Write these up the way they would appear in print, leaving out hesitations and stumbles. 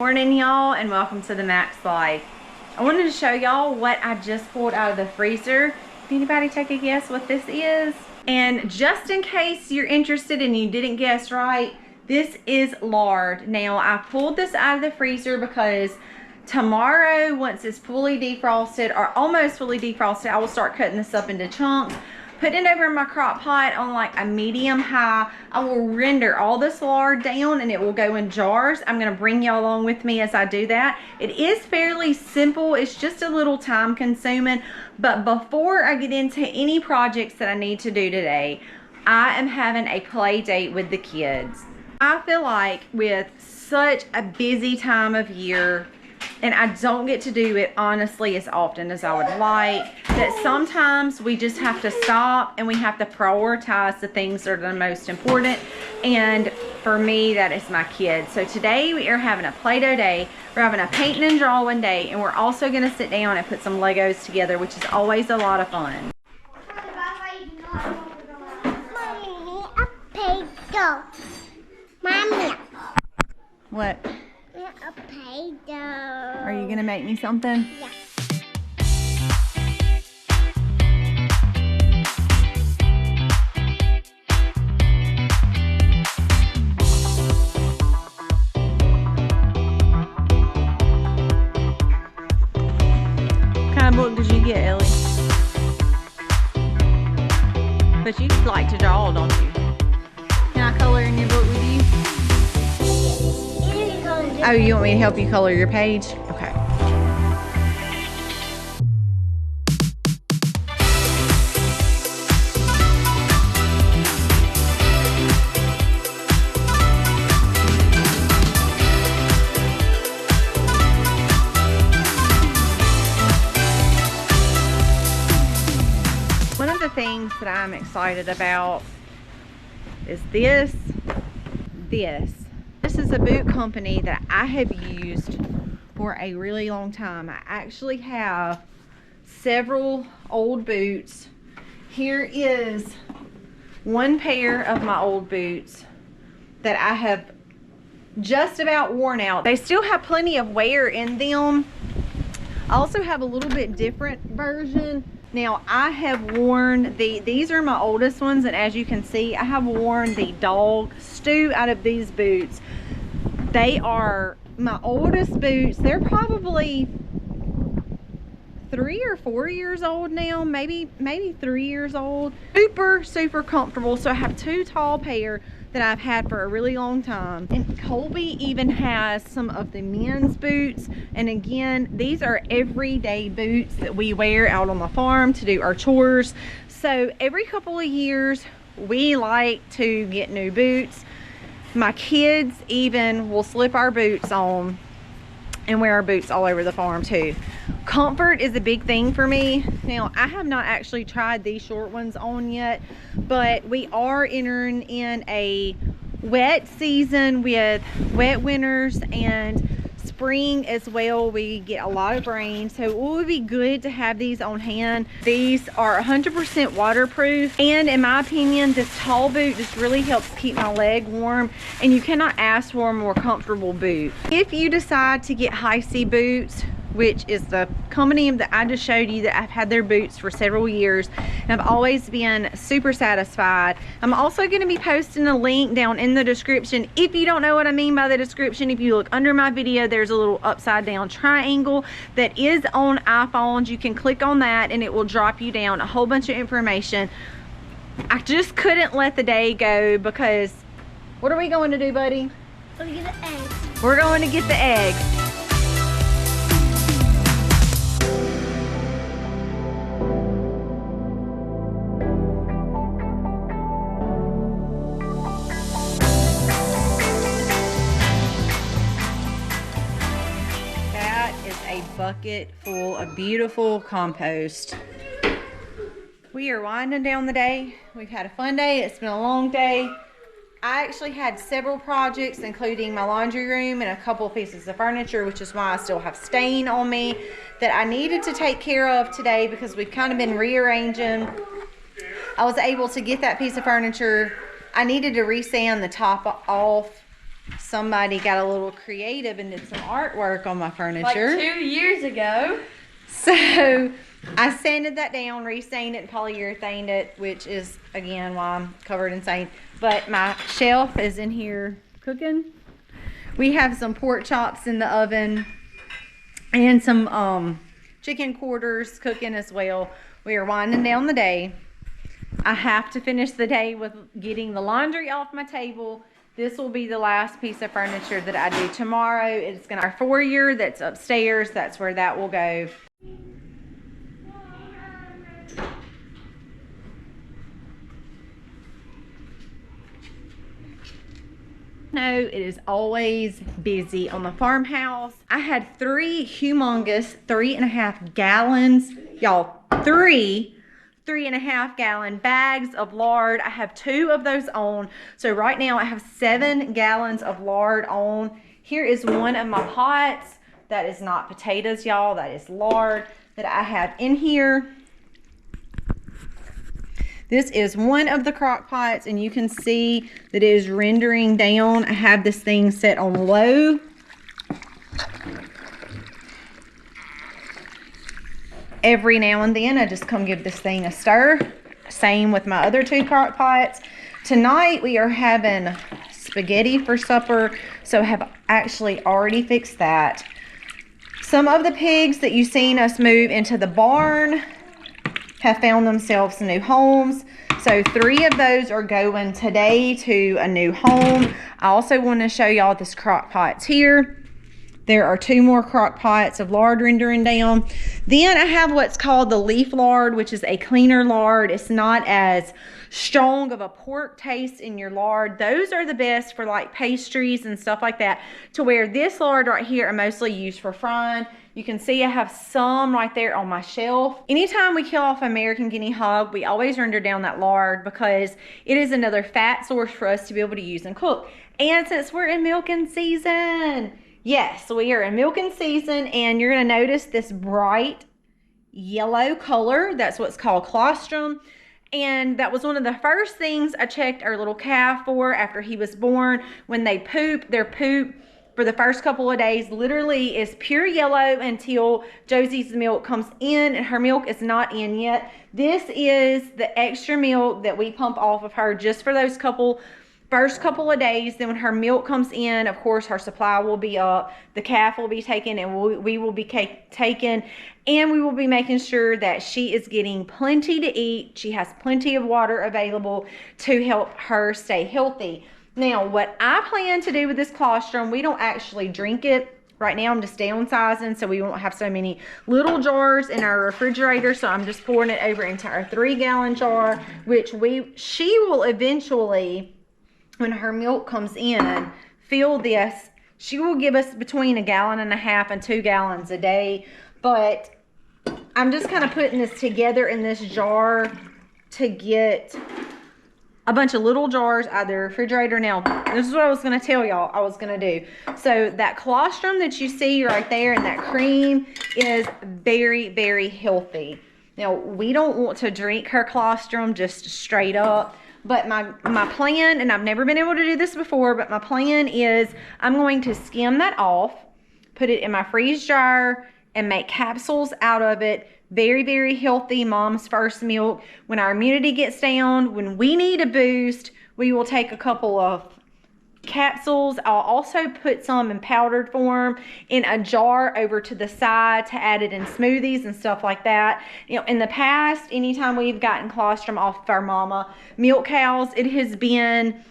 Morning y'all, and welcome to the Max Life. I wanted to show y'all what I just pulled out of the freezer. Can anybody take a guess what this is? And just in case you're interested and you didn't guess right, this is lard. Now I pulled this out of the freezer because tomorrow, once it's fully defrosted or almost fully defrosted, I will start cutting this up into chunks, putting it over in my crock pot on like a medium high. I will render all this lard down and it will go in jars. I'm gonna bring y'all along with me as I do that. It is fairly simple. It's just a little time consuming. But before I get into any projects that I need to do today, I am having a play date with the kids. I feel like with such a busy time of year, and I don't get to do it honestly as often as I would like, that sometimes we just have to stop and we have to prioritize the things that are the most important. And for me, that is my kids. So today we are having a Play-Doh day. We're having a painting and drawing day, and we're also going to sit down and put some Legos together, which is always a lot of fun. Mommy, a Play-Doh. Mommy. What? A Play-Doh. Are you gonna make me something? Yeah. What kind of book did you get, Ellie? But you like to draw, don't you? Can I color in your book with you? Oh, you want me to help you color your page? Okay. One of the things that I'm excited about is this. This is a boot company that I have used for a really long time. I actually have several old boots. Here is one pair of my old boots that I have just about worn out. They still have plenty of wear in them. I also have a little bit different version. Now I have worn these are my oldest ones, and as you can see, I have worn the dog stew out of these boots. They are my oldest boots. They're probably 3 or 4 years old now, maybe 3 years old. Super comfortable. So I have two tall pair that I've had for a really long time. And Colby even has some of the men's boots. And again, these are everyday boots that we wear out on the farm to do our chores. So every couple of years, we like to get new boots. My kids even will slip our boots on and wear our boots all over the farm too. Comfort is a big thing for me. Now, I have not actually tried these short ones on yet, but we are entering in a wet season with wet winters and spring as well. We get a lot of rain, so it would be good to have these on hand. These are 100% waterproof, and in my opinion, this tall boot just really helps keep my leg warm, and you cannot ask for a more comfortable boot. If you decide to get Hisea Boots, which is the company that I just showed you, that I've had their boots for several years and I've always been super satisfied. I'm also going to be posting a link down in the description. If you don't know what I mean by the description, if you look under my video, there's a little upside down triangle that is on iPhones. You can click on that and it will drop you down a whole bunch of information. I just couldn't let the day go because what are we going to do, buddy? We're going to get the eggs. We're going to get the eggs. Bucket full of beautiful compost. We are winding down the day. We've had a fun day. It's been a long day. I actually had several projects, including my laundry room and a couple of pieces of furniture, which is why I still have stain on me, that I needed to take care of today because we've kind of been rearranging. I was able to get that piece of furniture. I needed to resand the top off somebody got a little creative and did some artwork on my furniture. Like 2 years ago. So I sanded that down, re-stained it, and polyurethaned it, which is, again, why I'm covered in stain. But my shelf is in here cooking. We have some pork chops in the oven and some chicken quarters cooking as well. We are winding down the day. I have to finish the day with getting the laundry off my table. This will be the last piece of furniture that I do tomorrow. It's gonna our foyer that's upstairs. That's where that will go. No, it is always busy on the farmhouse. I had 3 humongous 3.5 gallons, y'all, 3.5 gallon bags of lard. I have 2 of those on. So right now I have 7 gallons of lard on. Here is one of my pots. That is not potatoes, y'all. That is lard that I have in here. This is one of the crock pots, and you can see that it is rendering down. I have this thing set on low. Every now and then, I just come give this thing a stir. Same with my other 2 crock pots. Tonight, we are having spaghetti for supper, so I have actually already fixed that. Some of the pigs that you've seen us move into the barn have found themselves new homes. So 3 of those are going today to a new home. I also want to show y'all this crock pots here. There are 2 more crock pots of lard rendering down. Then I have what's called the leaf lard, which is a cleaner lard. It's not as strong of a pork taste in your lard. Those are the best for like pastries and stuff like that, to where this lard right here are mostly used for frying. You can see I have some right there on my shelf. Anytime we kill off American guinea hog, we always render down that lard because it is another fat source for us to be able to use and cook. And since we're in milking season, yes, we are in milking season, and you're gonna notice this bright yellow color. That's what's called colostrum. And that was one of the first things I checked our little calf for after he was born. When they poop, their poop for the first couple of days literally is pure yellow until Josie's milk comes in, and her milk is not in yet. This is the extra milk that we pump off of her just for those first couple of days. Then when her milk comes in, of course, her supply will be up. The calf will be taken, and we will be taken, and we will be making sure that she is getting plenty to eat. She has plenty of water available to help her stay healthy. Now, what I plan to do with this colostrum, we don't actually drink it. Right now, I'm just downsizing so we won't have so many little jars in our refrigerator. So I'm just pouring it over into our 3-gallon jar, which she will eventually, when her milk comes in, fill this. She will give us between 1.5 gallons and 2 gallons a day. But I'm just kind of putting this together in this jar to get a bunch of little jars out of the refrigerator. Now, this is what I was going to tell y'all I was going to do. So that colostrum that you see right there and that cream is very, very healthy. Now, we don't want to drink her colostrum just straight up. But my plan, and I've never been able to do this before, but my plan is I'm going to skim that off, put it in my freeze dryer, and make capsules out of it. Very, very healthy mom's first milk. When our immunity gets down, when we need a boost, we will take a couple of capsules. I'll also put some in powdered form in a jar over to the side to add it in smoothies and stuff like that. You know, in the past, anytime we've gotten colostrum off of our mama milk cows, it has been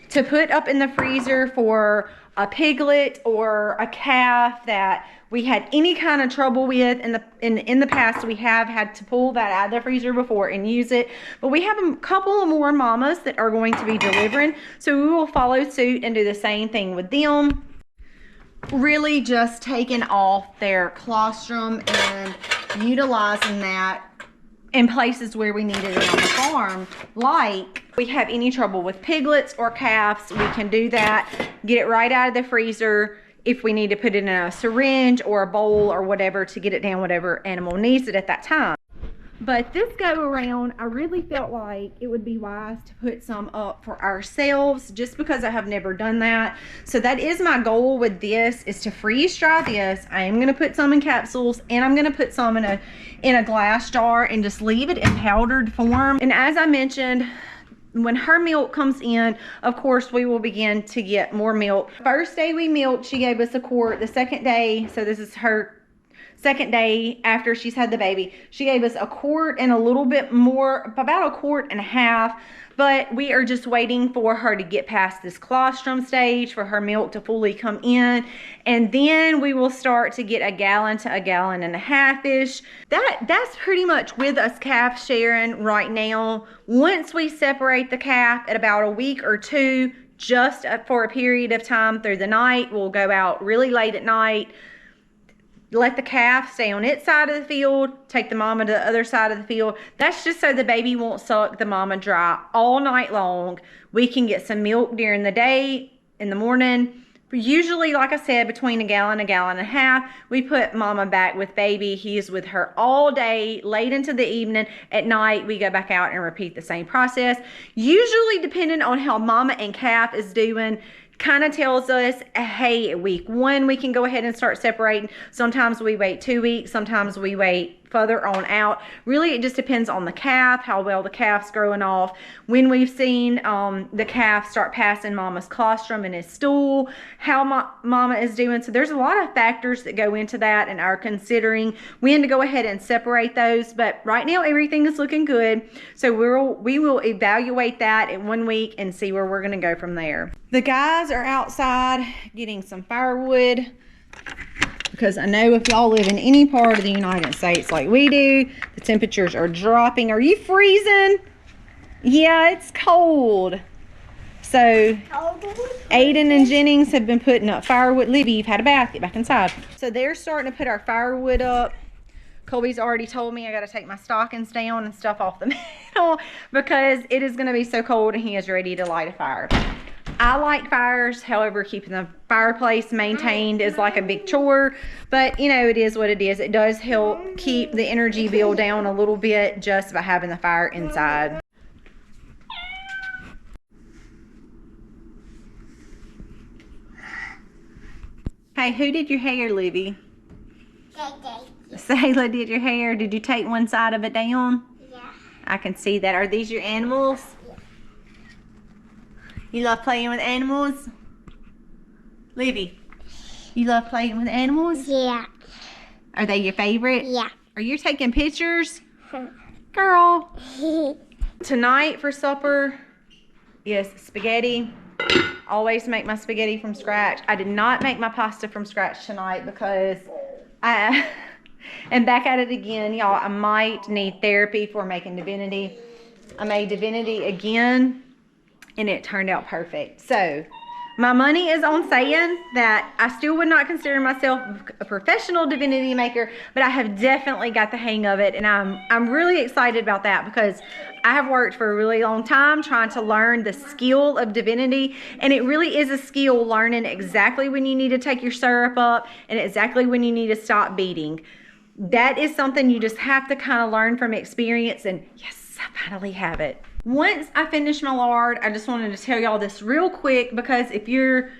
to put up in the freezer for a piglet or a calf that we had any kind of trouble with. In the past, we have had to pull that out of the freezer before and use it. But we have a couple of more mamas that are going to be delivering, so we will follow suit and do the same thing with them. Really just taking off their colostrum and utilizing that in places where we needed it on the farm. Like, we have any trouble with piglets or calves, we can do that. Get it right out of the freezer. If we need to put it in a syringe or a bowl or whatever to get it down whatever animal needs it at that time. But this go around, I really felt like it would be wise to put some up for ourselves, just because I have never done that. So that is my goal with this, is to freeze dry this. I am going to put some in capsules, and I'm going to put some in a glass jar and just leave it in powdered form. And as I mentioned, when her milk comes in, of course, we will begin to get more milk. First day we milked, she gave us a quart. The second day, so this is her second day after she's had the baby, she gave us a quart and a little bit more, about a quart and a half. But we are just waiting for her to get past this colostrum stage, for her milk to fully come in, and then we will start to get a gallon to a gallon and a half-ish. That's pretty much with us calf sharing right now. Once we separate the calf at about a week or two, just for a period of time through the night, we'll go out really late at night, let the calf stay on its side of the field, take the mama to the other side of the field. That's just so the baby won't suck the mama dry all night long. We can get some milk during the day, in the morning. Usually, like I said, between a gallon and a half. We put mama back with baby. He is with her all day, late into the evening. At night, we go back out and repeat the same process. Usually, depending on how mama and calf is doing, kind of tells us, hey, at week 1 we can go ahead and start separating. Sometimes we wait 2 weeks, sometimes we wait further on out. Really, it just depends on the calf, how well the calf's growing off, when we've seen the calf start passing mama's colostrum and his stool, how mama is doing. So there's a lot of factors that go into that and are considering when to go ahead and separate those. But right now everything is looking good, so we will evaluate that in 1 week and see where we're going to go from there. The guys are outside getting some firewood, because I know if y'all live in any part of the United States like we do, the temperatures are dropping. Are you freezing? Yeah, it's cold. So Aiden and Jennings have been putting up firewood. Libby, you've had a bath, get back inside. So they're starting to put our firewood up. Colby's already told me I got to take my stockings down and stuff off the metal because it is going to be so cold, and he is ready to light a fire. I like fires, however, keeping the fireplace maintained is like a big chore, but you know, it is what it is. It does help keep the energy bill down a little bit just by having the fire inside. Hey, who did your hair, Libby? Sayla did your hair. Did you take one side of it down? Yeah. I can see that. Are these your animals? You love playing with animals? Libby, you love playing with animals? Yeah. Are they your favorite? Yeah. Are you taking pictures? Girl. Tonight for supper is spaghetti. Always make my spaghetti from scratch. I did not make my pasta from scratch tonight because I am back at it again. Y'all, I might need therapy for making divinity. I made divinity again, and it turned out perfect. So my money is on saying that I still would not consider myself a professional divinity maker, but I have definitely got the hang of it, and I'm really excited about that because I have worked for a really long time trying to learn the skill of divinity, and it really is a skill learning exactly when you need to take your syrup up and exactly when you need to stop beating. That is something you just have to kind of learn from experience, and yes, I finally have it. Once I finish my lard, I just wanted to tell y'all this real quick because if you've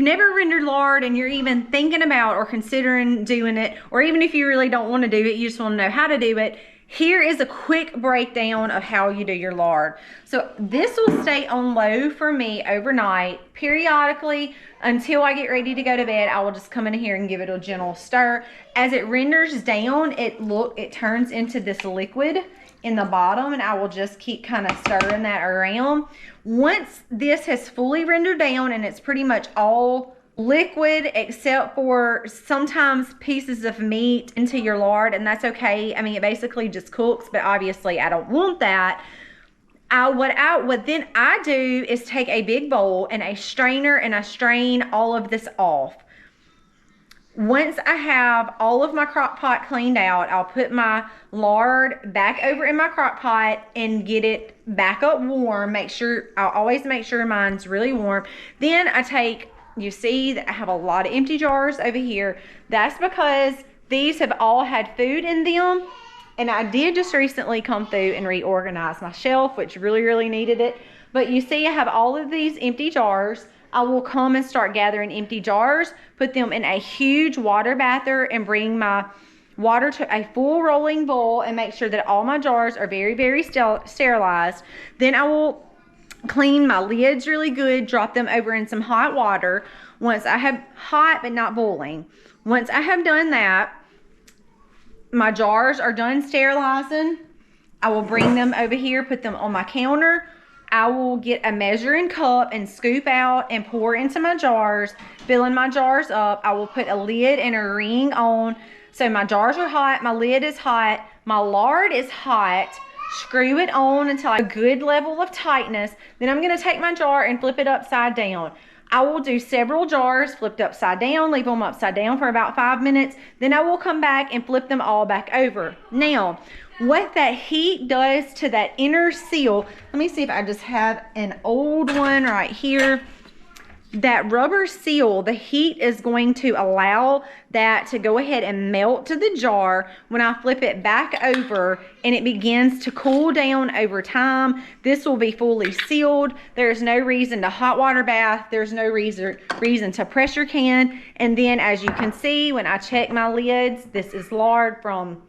never rendered lard and you're even thinking about or considering doing it, or even if you really don't want to do it, you just want to know how to do it, here is a quick breakdown of how you do your lard. So this will stay on low for me overnight. Periodically, until I get ready to go to bed, I will just come in here and give it a gentle stir. As it renders down, it turns into this liquid in the bottom, and I will just keep kind of stirring that around. Once this has fully rendered down and it's pretty much all liquid except for sometimes pieces of meat into your lard, and that's okay. I mean, it basically just cooks, but obviously I don't want that. What then I do is take a big bowl and a strainer, and I strain all of this off. Once I have all of my crock pot cleaned out, I'll put my lard back over in my crock pot and get it back up warm. I'll always make sure mine's really warm. Then I take, you see that I have a lot of empty jars over here. That's because these have all had food in them And I did just recently come through and reorganize my shelf, which really needed it. But you see I have all of these empty jars. I will come and start gathering empty jars, put them in a huge water bather, and bring my water to a full rolling boil and make sure that all my jars are very sterilized. Then I will clean my lids really good, drop them over in some hot water. Once I have hot but not boiling. Once I have done that, my jars are done sterilizing. I will bring them over here, put them on my counter. I will get a measuring cup and scoop out and pour into my jars, filling my jars up. I will put a lid and a ring on. So my jars are hot, my lid is hot, my lard is hot. Screw it on until a good level of tightness. Then I'm gonna take my jar and flip it upside down. I will do several jars flipped upside down, leave them upside down for about 5 minutes. Then I will come back and flip them all back over. Now, what that heat does to that inner seal, let me see if I just have an old one right here. That rubber seal, the heat is going to allow that to go ahead and melt to the jar when I flip it back over, and it begins to cool down over time. This will be fully sealed. There's no reason to hot water bath. There's no reason to pressure can. And then as you can see, when I check my lids, this is lard from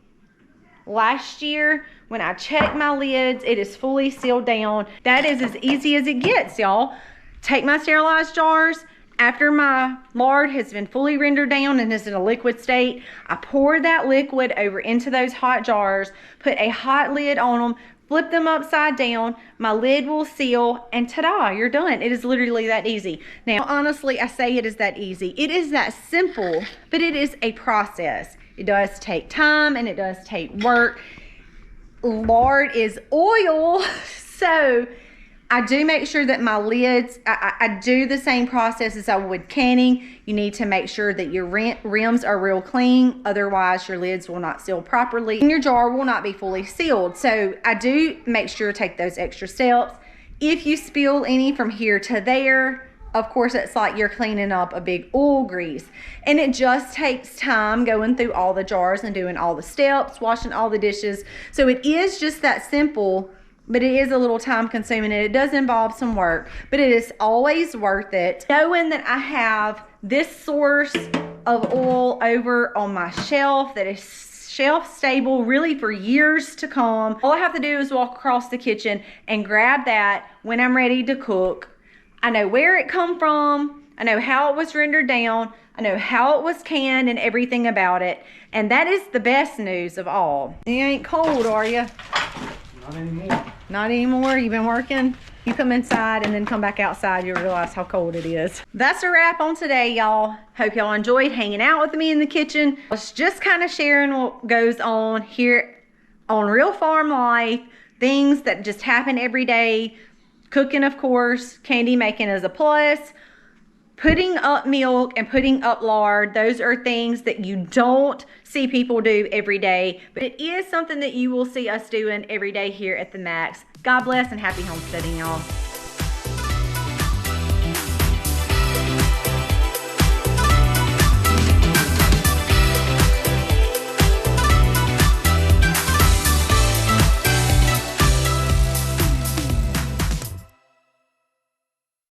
last year. When I check my lids, it is fully sealed down. That is as easy as it gets, y'all. Take my sterilized jars. After my lard has been fully rendered down and is in a liquid state, I pour that liquid over into those hot jars, put a hot lid on them, flip them upside down, my lid will seal, and ta-da, you're done. It is literally that easy. Now, honestly, I say it is that easy. It is that simple, but it is a process. It does take time and it does take work. Lard is oil, so I do make sure that my lids, I do the same process as I would canning. You need to make sure that your rims are real clean. Otherwise, your lids will not seal properly and your jar will not be fully sealed. So I do make sure to take those extra steps. If you spill any from here to there, of course, it's like you're cleaning up a big oil grease. And it just takes time going through all the jars and doing all the steps, washing all the dishes. So it is just that simple. But it is a little time consuming and it does involve some work, but it is always worth it. Knowing that I have this source of oil over on my shelf that is shelf stable really for years to come. All I have to do is walk across the kitchen and grab that when I'm ready to cook. I know where it come from. I know how it was rendered down. I know how it was canned and everything about it. And that is the best news of all. You ain't cold, are you? Not anymore. Not anymore? You've been working? You come inside and then come back outside, you'll realize how cold it is. That's a wrap on today, y'all. Hope y'all enjoyed hanging out with me in the kitchen. I was just kind of sharing what goes on here on Real Farm Life. Things that just happen every day. Cooking, of course. Candy making is a plus. Putting up milk and putting up lard, those are things that you don't see people do every day, but it is something that you will see us doing every day here at the Max. God bless and happy homesteading, y'all.